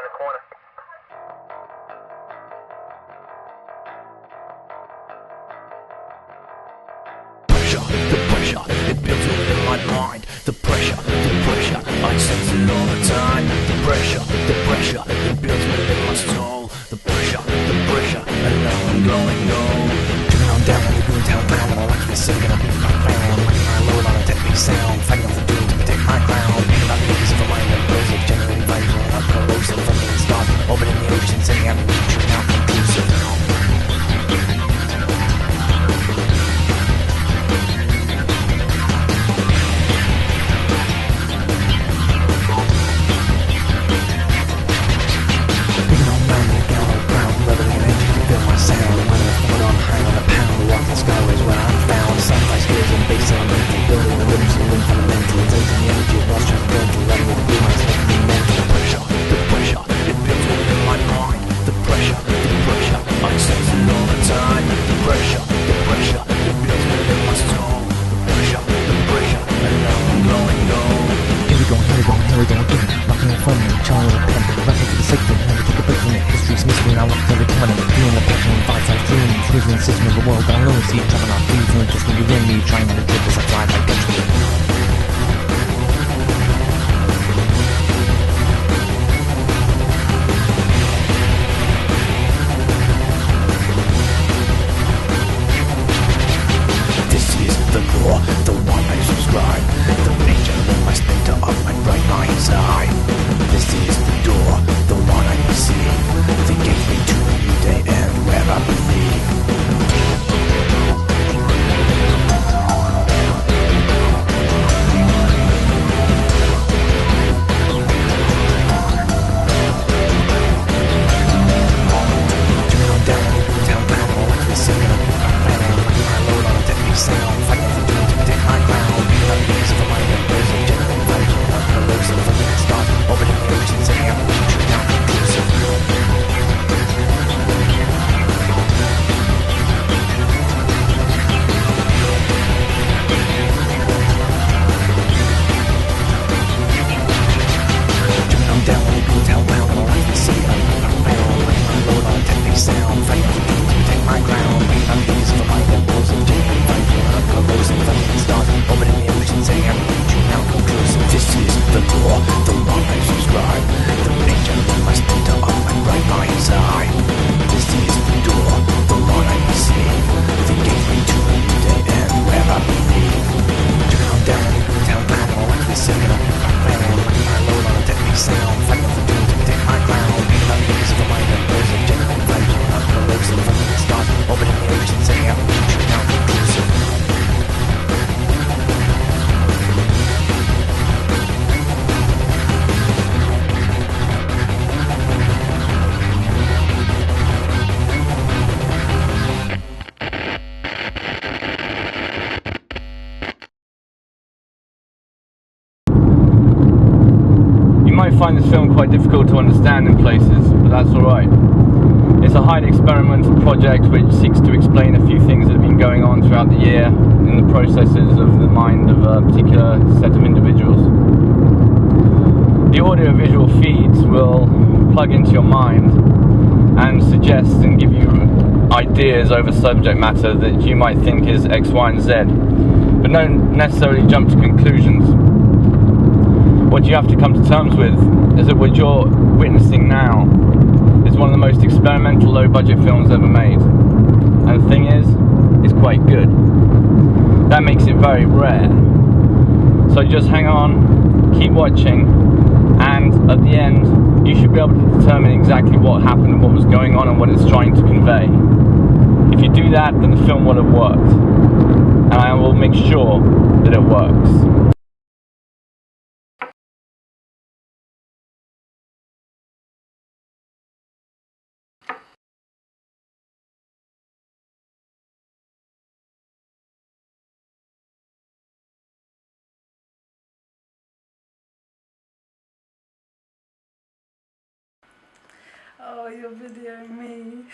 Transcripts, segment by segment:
the corner. The pressure, it builds within my mind. The pressure, I sense it all the time. The pressure, it builds within my soul. The pressure, and now I'm going home. Turn on down on the goon town pound, and I like to be sick and I beat my crown. Like my load on a deadbeat sound, fighting off the doom to protect my crown. Not the ease of a mind that grows it, generating vibes on up corrosive from the start. Opening the ocean, sending out the future now conclusive. System of the world, but I only see it coming off these and just when you win me, trying to trip as I fly by destiny. This is the law, the one I subscribe. The nature of my spectre of my bright mind's eye. This is the door, the one I perceive. The gateway to a new day and where I believe. I find this film quite difficult to understand in places, but that's alright. It's a highly experimental project which seeks to explain a few things that have been going on throughout the year in the processes of the mind of a particular set of individuals. The audio-visual feeds will plug into your mind and suggest and give you ideas over subject matter that you might think is X, Y, and Z, but don't necessarily jump to conclusions. What you have to come to terms with is that what you're witnessing now is one of the most experimental low-budget films ever made. And the thing is, it's quite good. That makes it very rare. So just hang on, keep watching, and at the end, you should be able to determine exactly what happened and what was going on and what it's trying to convey. If you do that, then the film will have worked. And I will make sure that it works. Oh, you're videoing me.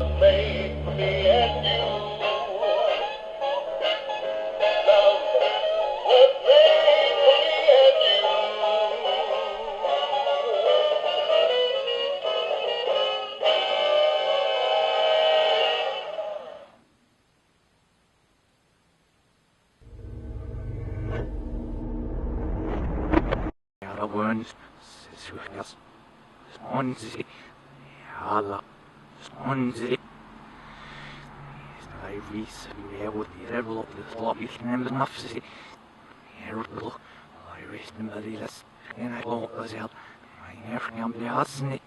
Made for me and you. Love was made for me and you. Alla vuns, sisukas, sponsi, alla, sponsi. I recently with the level of the sluggish names nafsi. Errol, I rest in the last, and I won't was out. I never am the husney.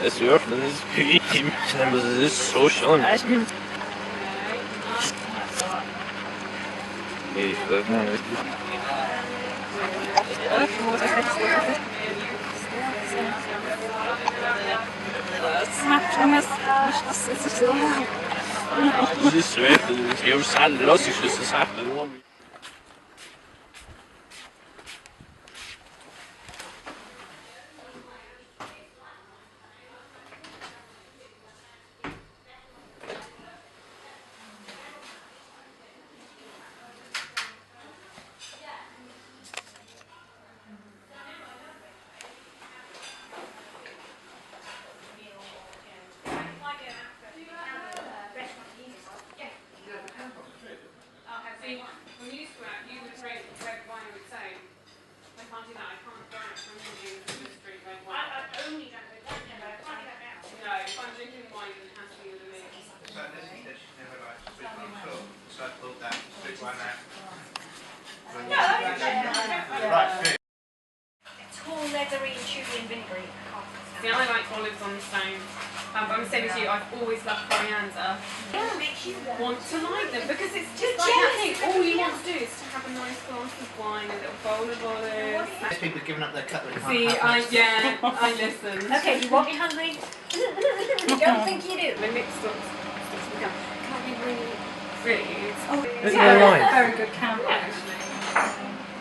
Es wird das ist so schon. Das ist schwer, das ist ja los, ich muss das haben. Tall, leathery, and chewy and vinegary. See, I like olives on the stone. But I'm saying to you, I've always loved coriander. Want to like them because it's just like that thing. All you want to do is to have a nice glass of wine, a little bowl of olives. Most people have given up their cutlery. See, I listen. Okay, you won't be hungry. You don't think you do. My lip stops to become. Can't be really rude. Oh, Is it alright? Very good camp. Actually.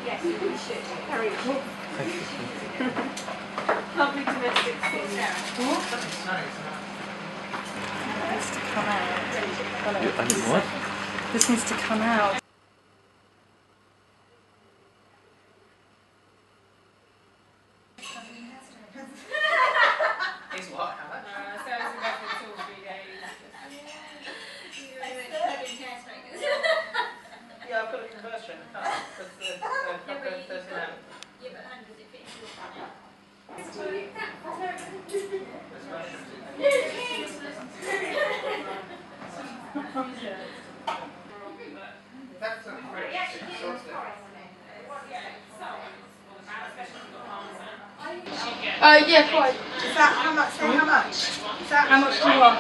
yes, you should. Very good. Lovely domestic scene. Needs to come out. What? This needs to come out. Is what? How much? So it's about until 3 days. Yeah, I've got a conversion in the car. Because there's Yeah, but how does it fit into your panel? That's something very exhausting. Yeah, quite. Is that how much? Say how much? Is that How much do you want?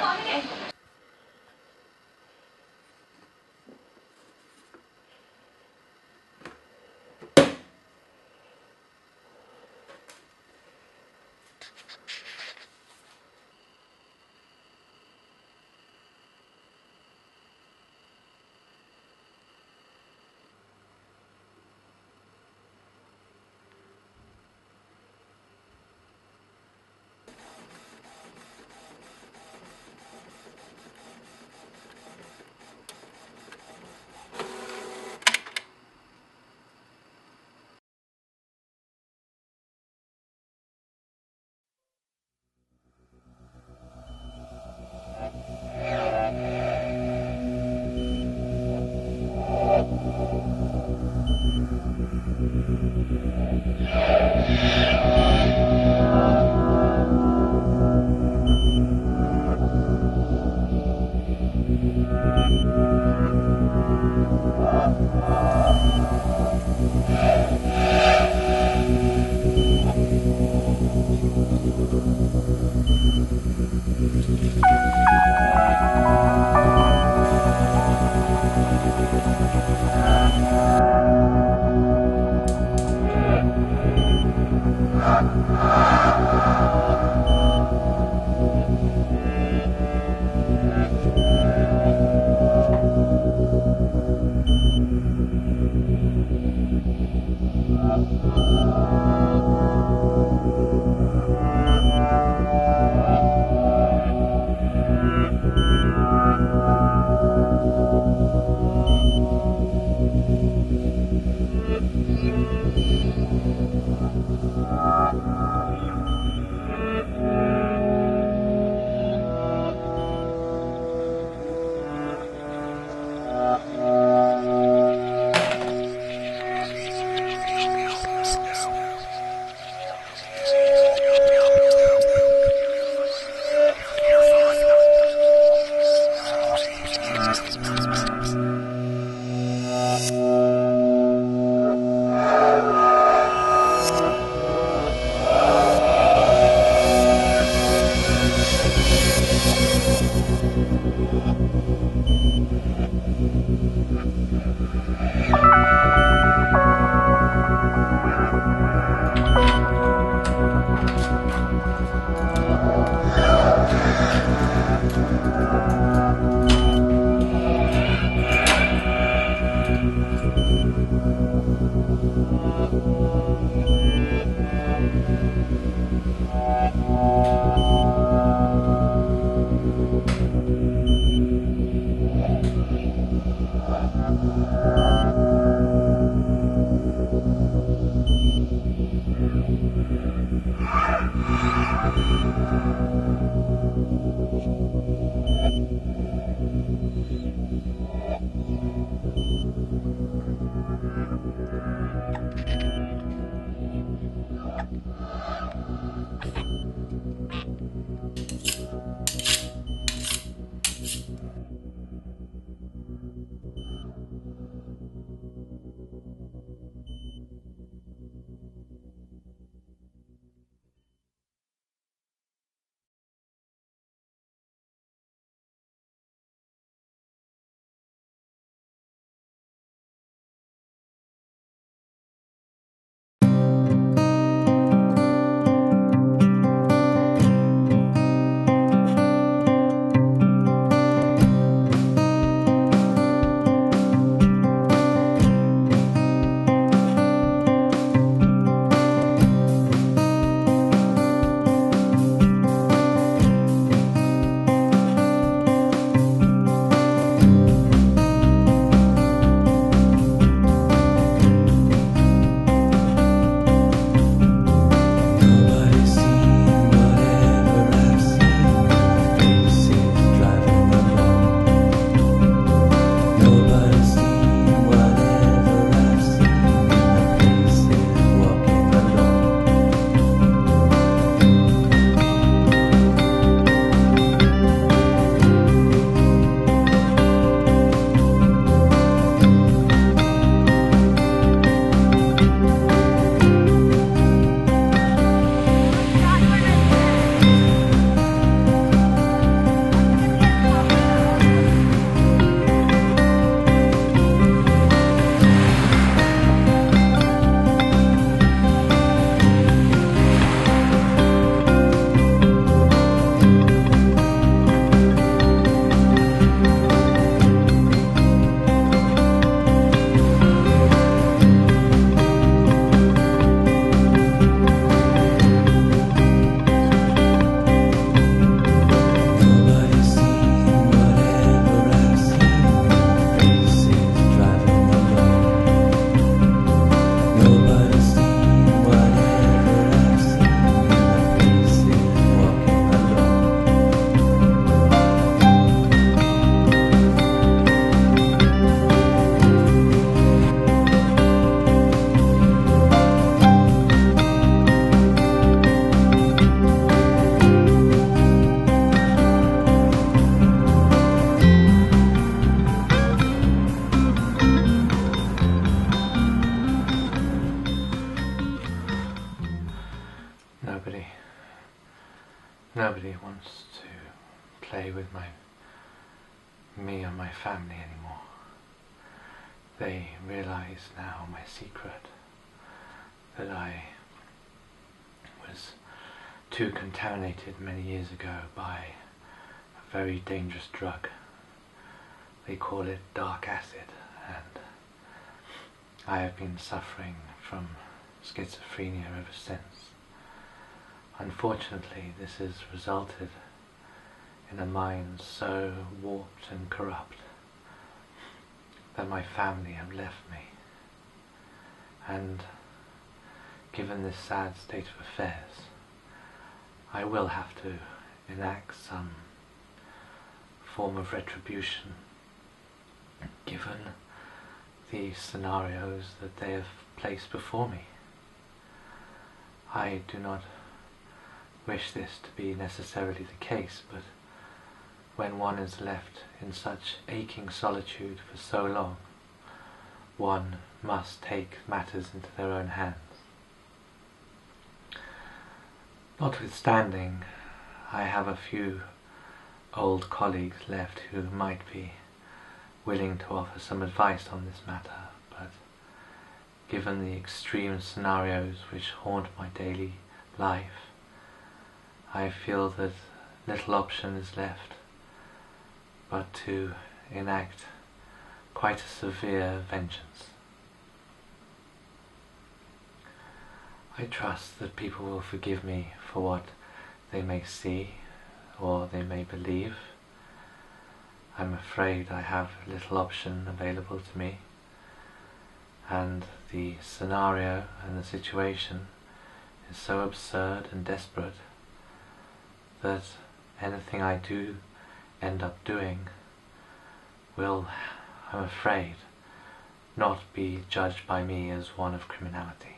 Nobody wants to play with me or my family anymore. They realize now my secret, that I was too contaminated many years ago by a very dangerous drug. They call it dark acid, and I have been suffering from schizophrenia ever since. Unfortunately, this has resulted in a mind so warped and corrupt that my family have left me. And given this sad state of affairs, I will have to enact some form of retribution given the scenarios that they have placed before me. I do not wish this to be necessarily the case, but when one is left in such aching solitude for so long, one must take matters into their own hands. Notwithstanding, I have a few old colleagues left who might be willing to offer some advice on this matter, but given the extreme scenarios which haunt my daily life, I feel that little option is left but to enact quite a severe vengeance. I trust that people will forgive me for what they may see or they may believe. I'm afraid I have little option available to me, and the scenario and the situation is so absurd and desperate that anything I do end up doing will, I'm afraid, not be judged by me as one of criminality.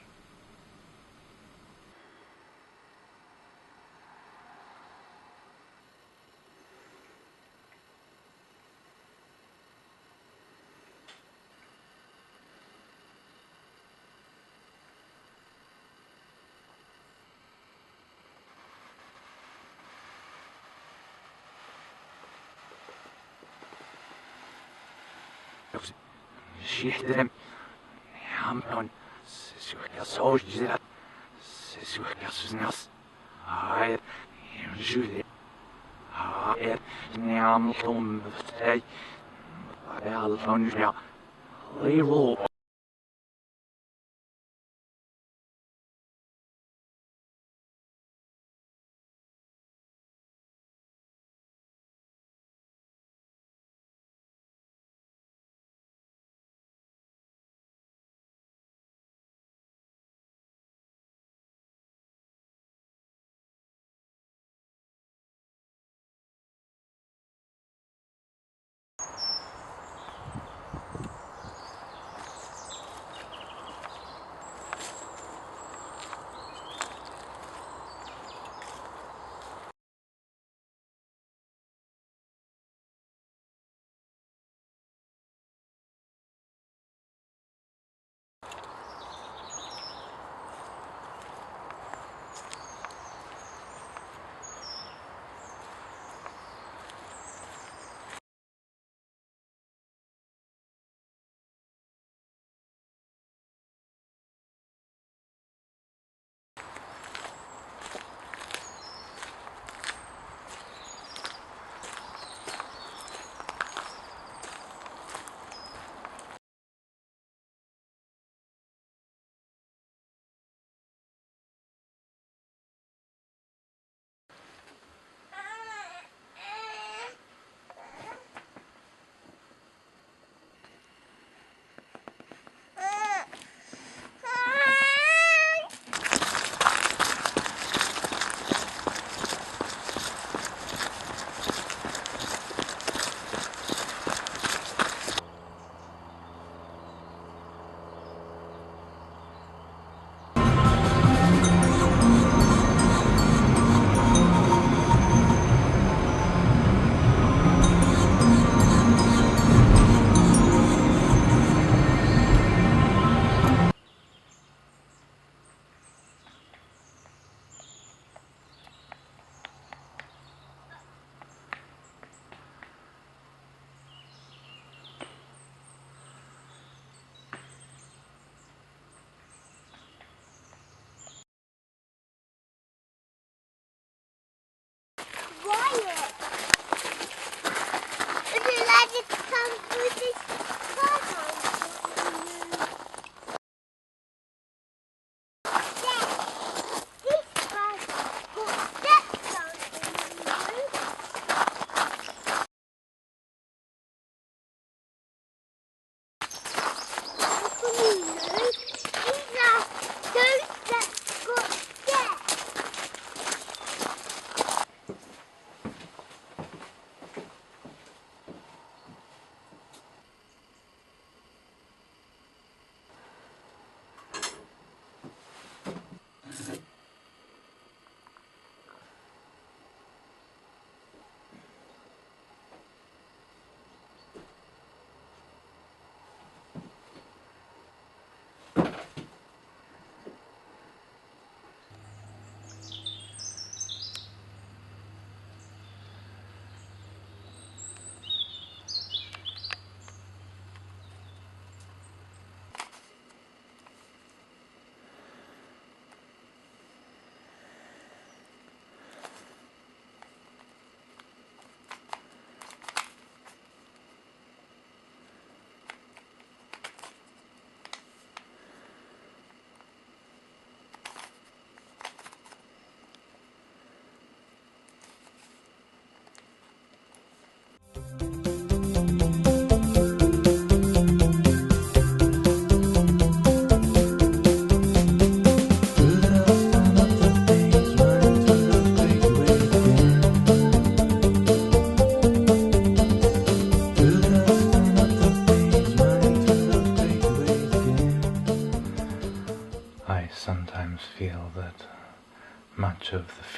Şehirlerim Hamdan Sürkasoj Zirat Sürkasnas Hayır Jüli Hayır Nyamlum Tay Alfonja Lero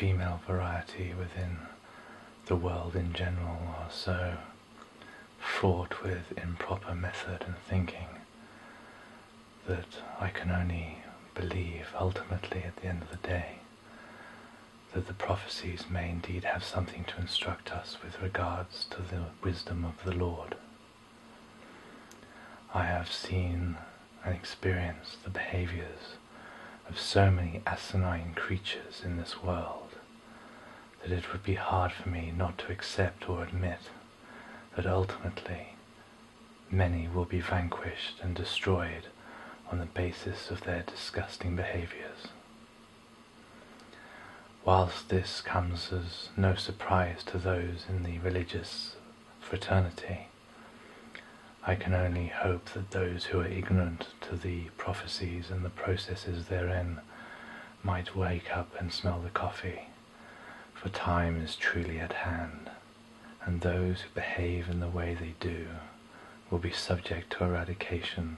female variety within the world in general are so fraught with improper method and thinking that I can only believe ultimately at the end of the day that the prophecies may indeed have something to instruct us with regards to the wisdom of the Lord. I have seen and experienced the behaviors of so many asinine creatures in this world that it would be hard for me not to accept or admit that ultimately many will be vanquished and destroyed on the basis of their disgusting behaviors. Whilst this comes as no surprise to those in the religious fraternity, I can only hope that those who are ignorant to the prophecies and the processes therein might wake up and smell the coffee, for time is truly at hand, and those who behave in the way they do will be subject to eradication,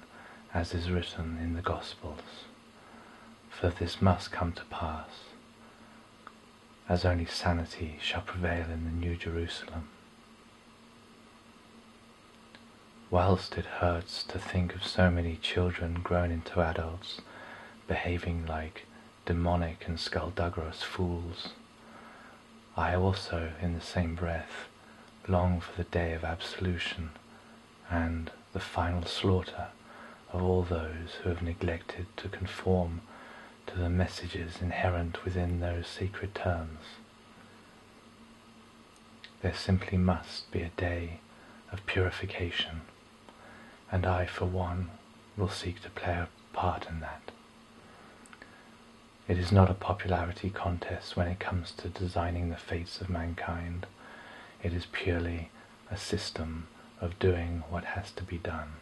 as is written in the Gospels. For this must come to pass, as only sanity shall prevail in the New Jerusalem. Whilst it hurts to think of so many children grown into adults behaving like demonic and skullduggerous fools, I also, in the same breath, long for the day of absolution and the final slaughter of all those who have neglected to conform to the messages inherent within those sacred terms. There simply must be a day of purification, and I, for one, will seek to play a part in that. It is not a popularity contest when it comes to designing the fates of mankind. It is purely a system of doing what has to be done.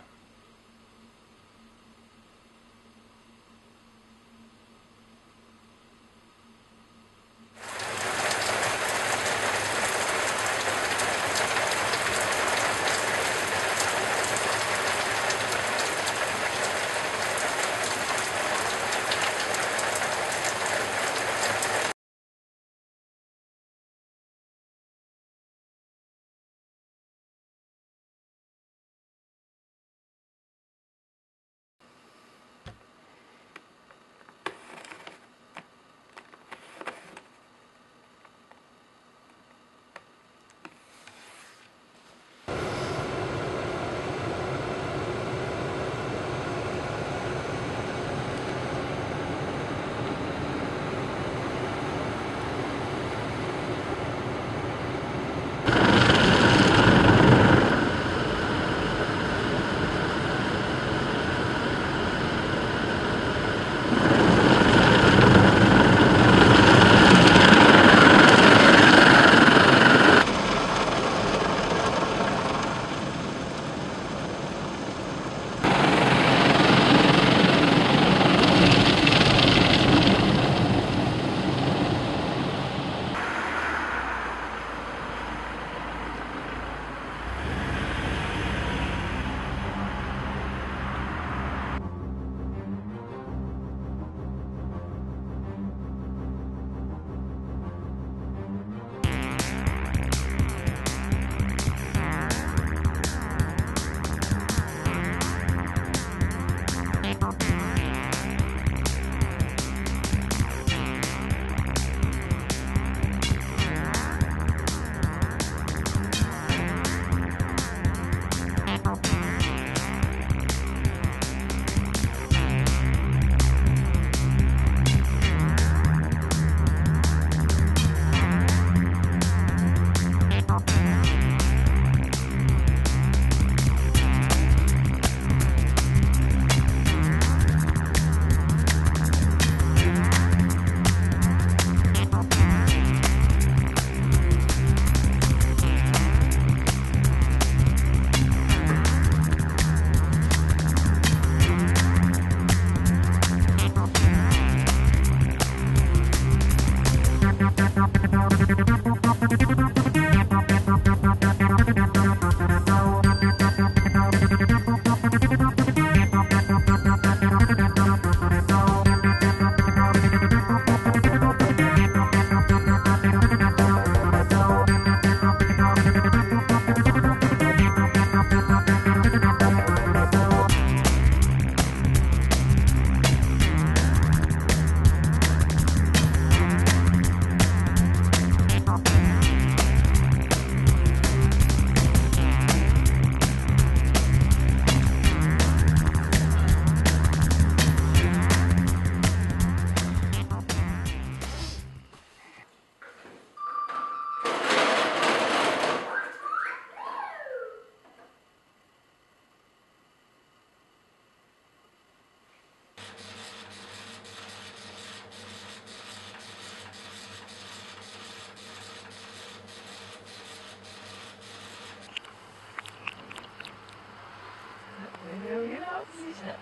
Ja,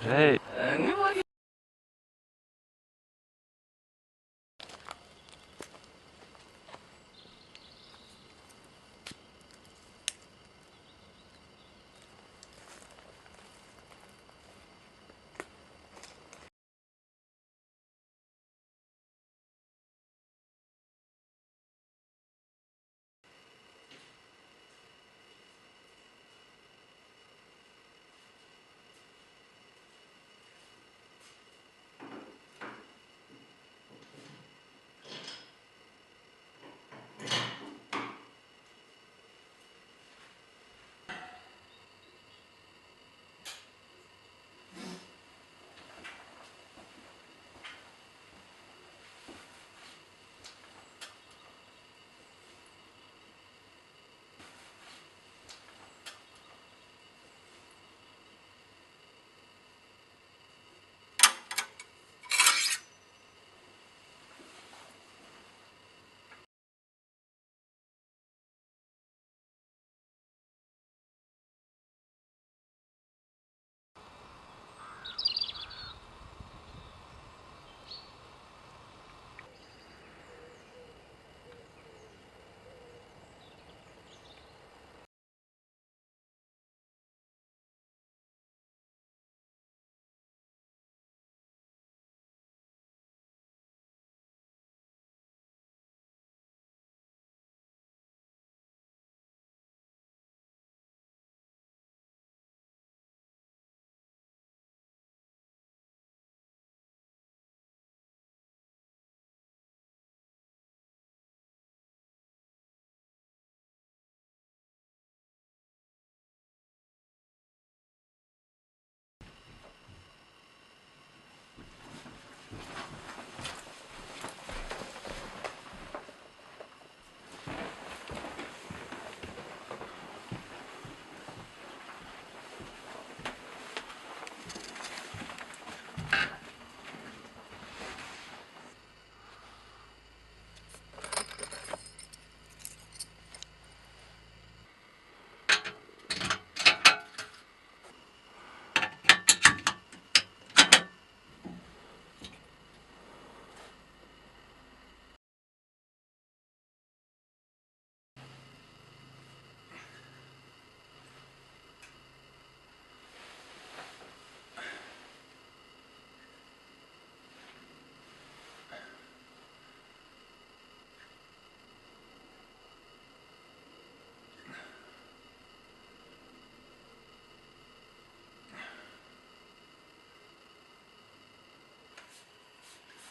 hey.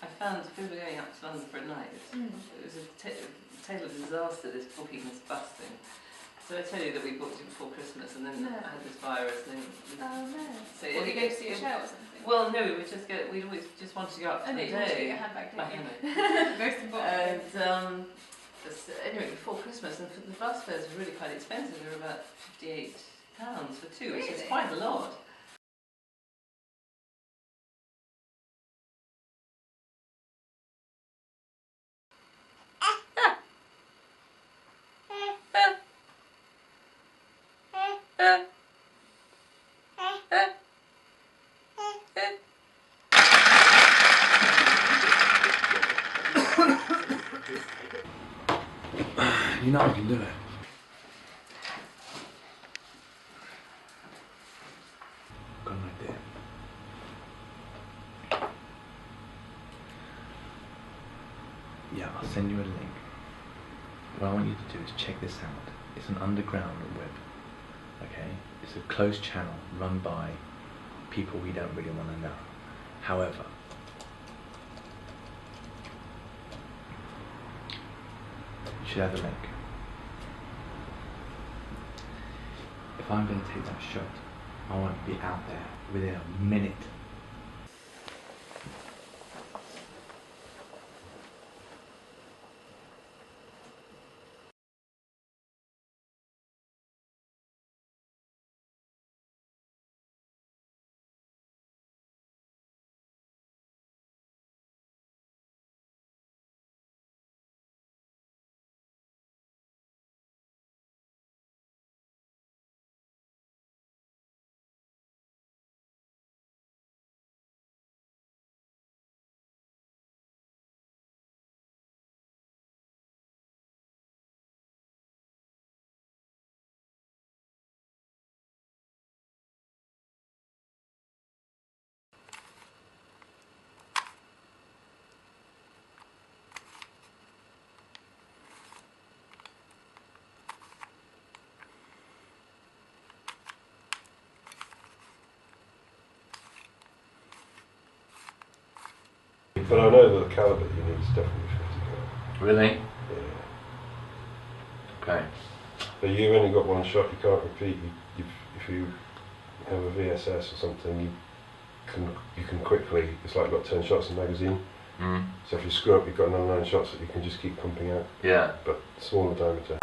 I found, because we're going up to London for a night, it was a tale of disaster, this booking was busting. So I tell you that we booked it before Christmas and then I had this virus and then... Oh no. So What, you go to see a show or something? Well, no, we'd always just wanted to go up for the day. You wanted to get your handbag, didn't you? Most important. And anyway, before Christmas, and for the bus fares were really quite expensive. They were about £58 for two, which is quite a lot. You know I can do it. Got an idea. Yeah, I'll send you a link. What I want you to do is check this out. It's an underground web. Okay? It's a closed channel run by people we don't really want to know. However, you should have the link. If I'm going to take that shot, I want to be out there within a minute. But I know that the calibre you need is definitely 50 grand. Really? Yeah. Okay. But you've only got one shot, you can't repeat. If you have a VSS or something, you can quickly, it's like you've got 10 shots in a magazine. Mm. So if you screw up, you've got another 9 shots that you can just keep pumping out. Yeah. But smaller diameter.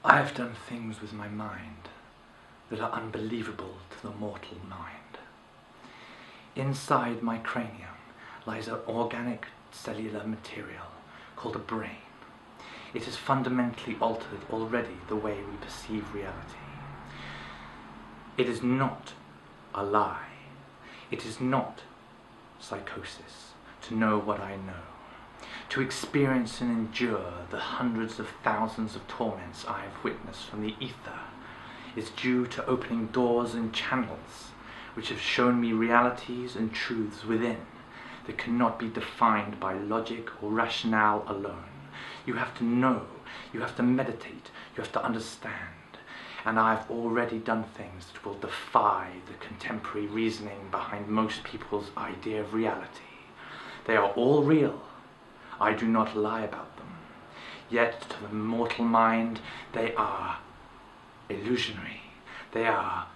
I have done things with my mind that are unbelievable to the mortal mind. Inside my cranium lies an organic cellular material called a brain. It has fundamentally altered already the way we perceive reality. It is not a lie. It is not psychosis to know what I know. To experience and endure the hundreds of thousands of torments I have witnessed from the ether is due to opening doors and channels which have shown me realities and truths within that cannot be defined by logic or rationale alone. You have to know, you have to meditate, you have to understand. And I've already done things that will defy the contemporary reasoning behind most people's idea of reality. They are all real. I do not lie about them. Yet to the mortal mind they are illusionary. They are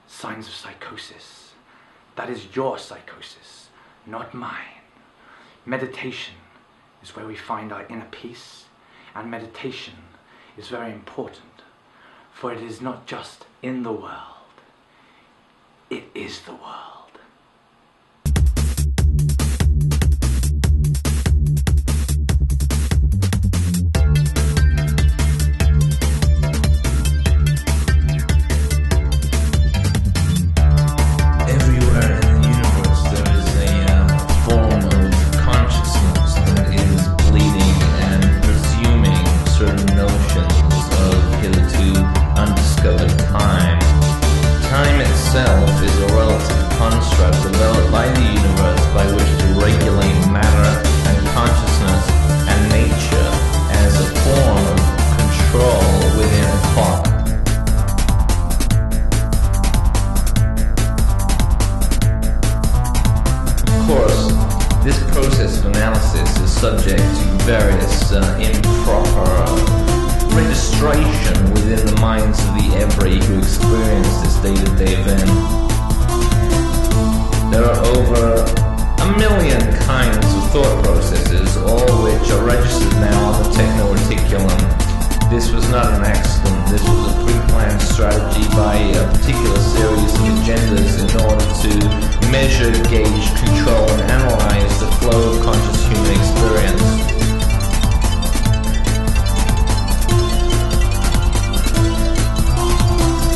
signs of psychosis. That is your psychosis, not mine. Meditation is where we find our inner peace, and meditation is very important, for it is not just in the world, it is the world. This process of analysis is subject to various improper registration within the minds of the every who experience this day-to-day event. There are over 1 million kinds of thought processes, all which are registered now on the techno-reticulum. This was not an accident, this was a pre-planned strategy by a particular series of agendas in order to measure, gauge, control, and analyze the flow of conscious human experience.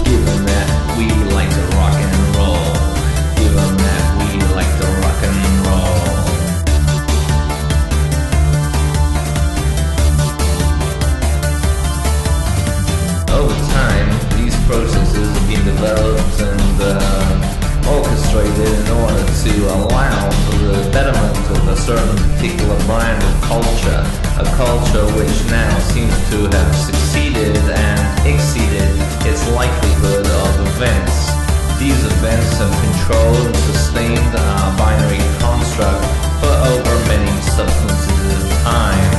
Given that we like to rock and roll, given that we like to rock and roll. Over time, these processes have been developed and orchestrated in order to allow for the betterment of a certain particular brand of culture, a culture which now seems to have succeeded and exceeded its likelihood of events. These events have controlled and sustained our binary construct for over many substances at a time.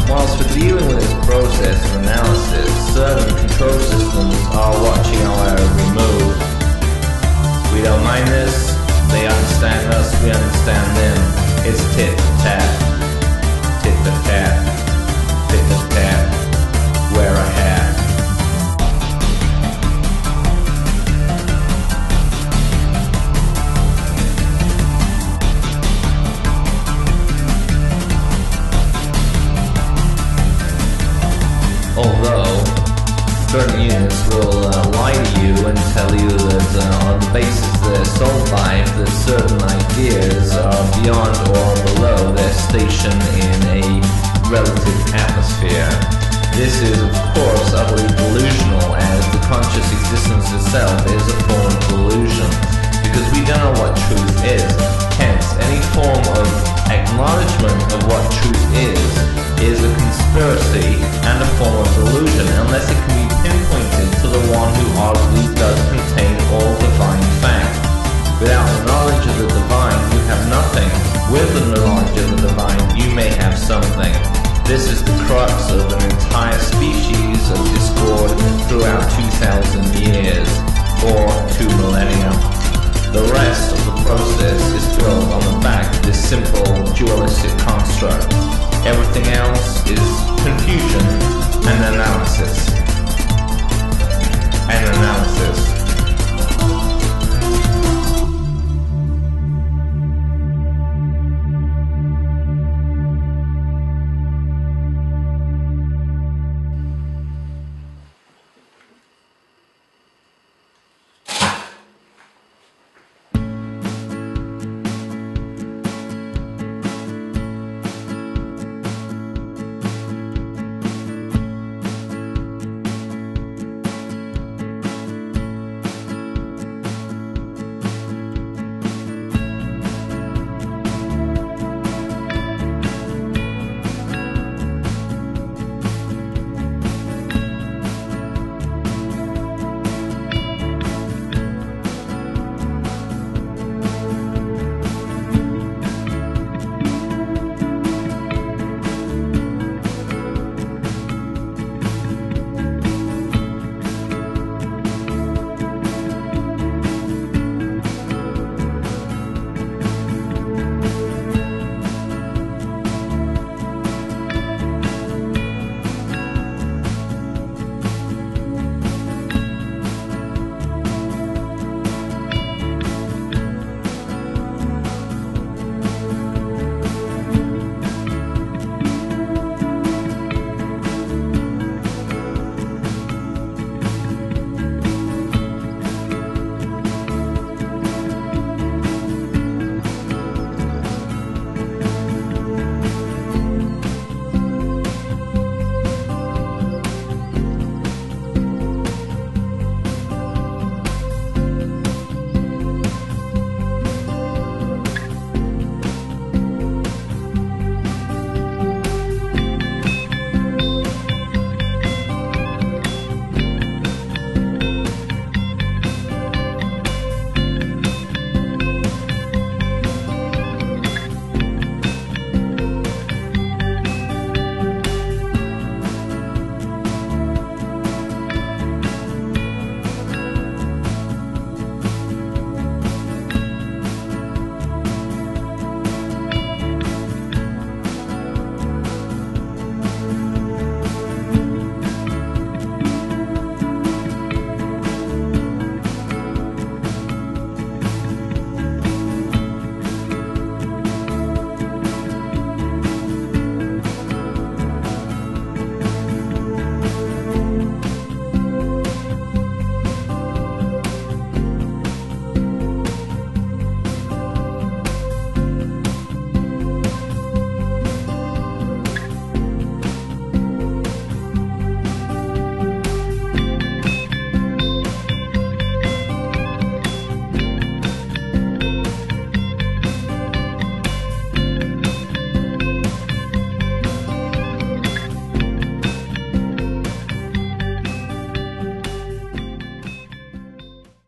Whilst we're dealing with this process of analysis, certain control systems are watching our every move. We don't mind this, they understand us, we understand them. It's tit-for-tat, tit-for-tat, tit-for-tat, wear a hat. Although certain units will lie to you and tell you that on the basis they're sold by, that certain ideas are beyond or below their station in a relative atmosphere. This is of course utterly delusional, as the conscious existence itself is a form of delusion, because we don't know what truth is. Hence, any form of acknowledgement of what truth is a conspiracy and a form of delusion, unless it can be pinpointed to the one who arguably does contain